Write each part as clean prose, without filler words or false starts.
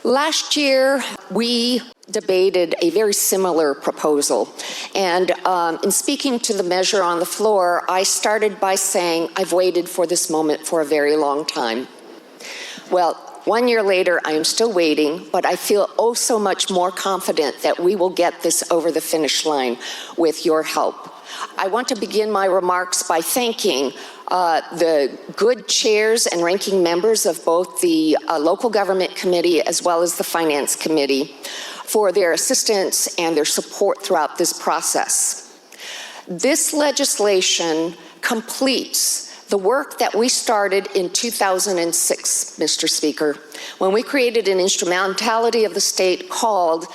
Last year, we debated a very similar proposal. And in speaking to the measure on the floor, I started by saying, I've waited for this moment for a very long time. Well, 1 year later, I am still waiting, but I feel oh so much more confident that we will get this over the finish line with your help. I want to begin my remarks by thanking the good chairs and ranking members of both the Local Government Committee as well as the Finance Committee for their assistance and their support throughout this process. This legislation completes the work that we started in 2006, Mr. Speaker, when we created an instrumentality of the state called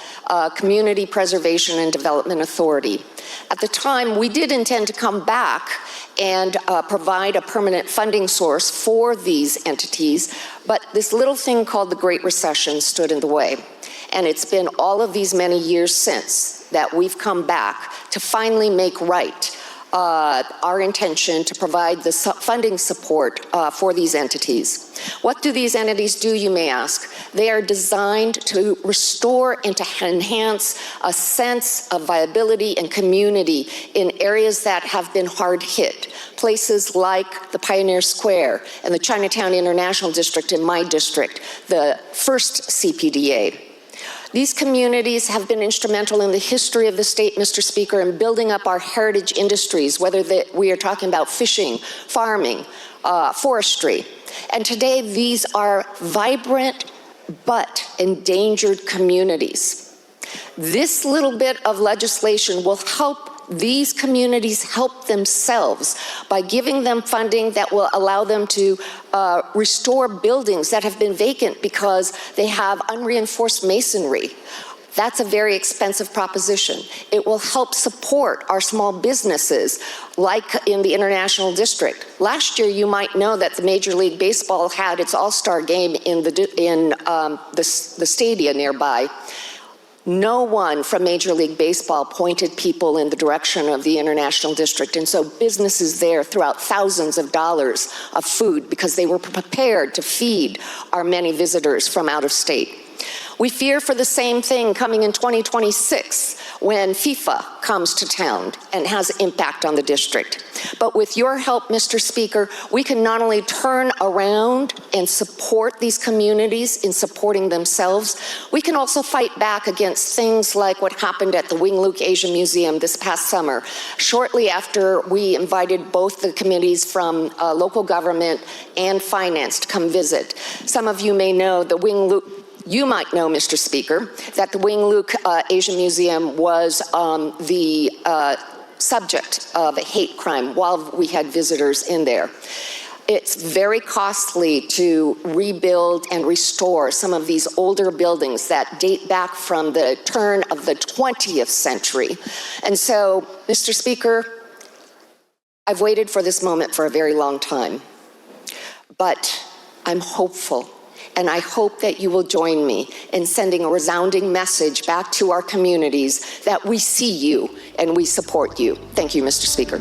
Community Preservation and Development Authority. At the time, we did intend to come back and provide a permanent funding source for these entities, but this little thing called the Great Recession stood in the way. And it's been all of these many years since that we've come back to finally make right our intention to provide the funding support for these entities. What do these entities do, you may ask? They are designed to restore and to enhance a sense of viability and community in areas that have been hard hit. Places like the Pioneer Square and the Chinatown International District in my district, the first CPDA. These communities have been instrumental in the history of the state, Mr. Speaker, in building up our heritage industries, whether we are talking about fishing, farming, forestry. And today, these are vibrant but endangered communities. This little bit of legislation will help these communities help themselves by giving them funding that will allow them to restore buildings that have been vacant because they have unreinforced masonry. That's a very expensive proposition. It will help support our small businesses, like in the International District. Last year, you might know that the Major League Baseball had its All-Star game in the stadium nearby. No one from Major League Baseball pointed people in the direction of the International District, and so businesses there threw out thousands of dollars of food because they were prepared to feed our many visitors from out of state. We fear for the same thing coming in 2026 when FIFA comes to town and has impact on the district. But with your help, Mr. Speaker, we can not only turn around and support these communities in supporting themselves, we can also fight back against things like what happened at the Wing Luke Asian Museum this past summer, shortly after we invited both the committees from local government and finance to come visit. Some of you may know the Wing Luke. You might know, Mr. Speaker, that the Wing Luke Asian Museum was the subject of a hate crime while we had visitors in there. It's very costly to rebuild and restore some of these older buildings that date back from the turn of the 20th century. And so, Mr. Speaker, I've waited for this moment for a very long time, but I'm hopeful. And I hope that you will join me in sending a resounding message back to our communities that we see you and we support you. Thank you, Mr. Speaker.